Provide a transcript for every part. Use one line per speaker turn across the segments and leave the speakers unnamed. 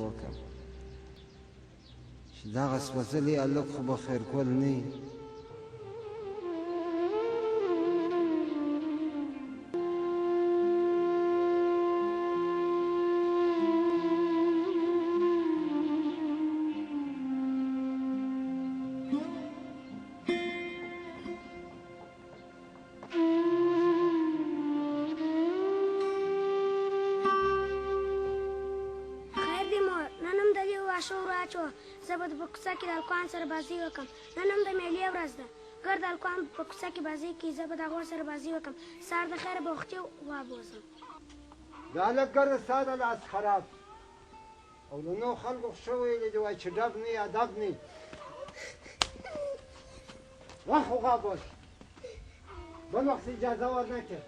وکړم چې دغه سوځلي هلک خو به خیرګل نه وي.
زه به په کوڅه کې د هلکانو سره بازۍ وکړم. نن هم د مېلې ورځ ده. ګرد هلکان په کوڅه کې بازۍ کوي، زه به د هغو سره بازۍ وکړم. سهار د خیره به وختي وابوځم.
دا هلک ګرده ستا د لاس خراب او د نو خلکو خو ښه ویلي دي وایي چې ډب نه ادب نه وخت خو وابوځ بل وخت اجازه ورنه کړې.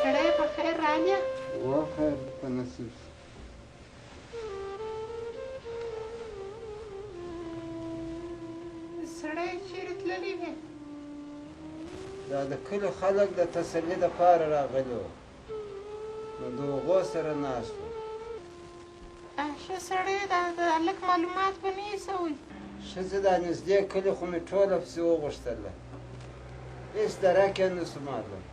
سړی په خیر رانیه
وا خیر په نصیب.
سړی چیرې تللی دی؟
دا د کلي خلک د تسلي دپاره راغلي وو نو د هغو سره ناست وو.
ښه سړی د هلک معلومات به نه یې سوی؟
ښځې دا نږدې کلي خو مې ټوله پسې وغوښتله هېڅ درک یې نه سو معلوم.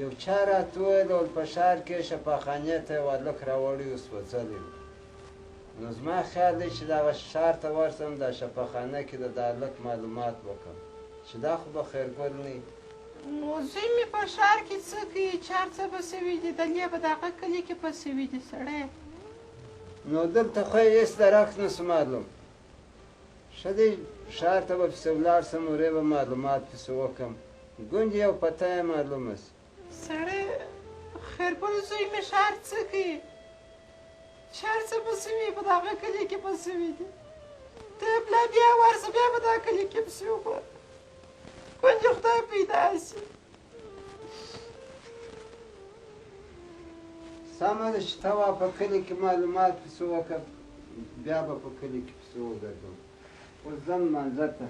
یو چا راته وویل ول په ښار کې شفاخانې ته یو هلک راوړی و سوځلی و. نو زما خیال دی چې دغه ښار ته ورسم دا شفاخانه کې د دا هلک معلومات وکړم چې دا خو به خیرګل نه وي.
نو زوی مې په ښار کې څه کوي؟ چار څه به سوي دي؟ دلې به د هغه کلي کې به سوي دي سړی.
نو دلته خو یې هېڅ درک نه سو معلوم. ښه دی ښار ته به پسې ولاړ سم ورې به معلومات پسې وکړم ګوندې یو پته یې معلومه سي.
سړی خیرګل زوی مې ښار څه کوي؟ ښار څه به سوي په د هغه کلي کې به سوي دي؟ ته پلا بیا ورسه بیا به دا کلي کې پسې وګوره ګوندې خدای پیدا سي.
سمه ده چې ته وا په کلي کې معلومات پسې وکړه بیا به په کلي کې پسې وګرځم. اوس ځم لمانځه ته.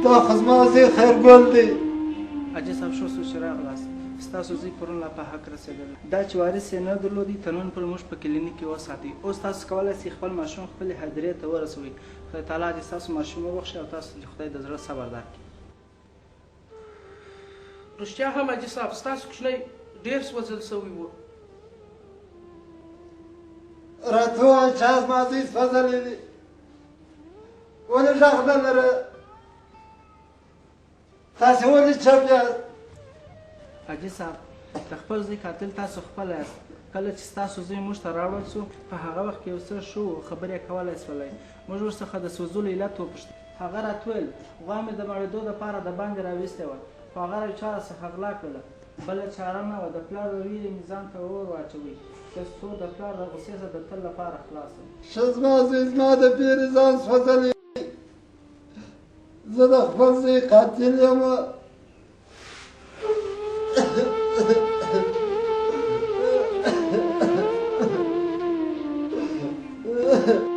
دا خو زما زوی خیرګل دی.
حاجي صاحب ښه سو چې راغلاست. ستاسو زوی پرون لا په حق رسېدلی دا چې وارث یې نه درلودی تر نن پورې موږ په کلینیک کې وساتئ. اوس تاسو کولی شئ خپل ماشوم خپلې هدیرې ته ورسوئ. خدای تعالی دې ستاسو ماشوم وبخښي او تاسو دې خدای د زړه صبر درکړي.
رښتیا هم حاجي صاحب ستاسو کوچنی ډېر سوځل سوی و.
راته ووایه چې زما زوی سوځلی دی ولې غږ نه لره؟ تاسې ولې چپ یاست؟
حاجي صاحب د خپل زوی قاتل تاسو خپله یاست. کله چې ستاسو زوی موږ ته راوړل سو په هغه وخت کې یو څه ښه و خبرې یې کولی سولی. موږ ورڅخه د سوځلو علت وپوښتل. هغه راته ویل غوا مې د مړېدو دپاره د باندې راویستې وه خو هغه را چا څخه غلا کړله. بله چاره نه وه د پلار د ویرې مې ځان ته اور واچوئ تر څو د پلار د غوسې څخه د تل لپاره خلاص وم.
ښه زما زوی زما د پیرې ځان سوځلی زه د خپل زوی قاتل یم.
ده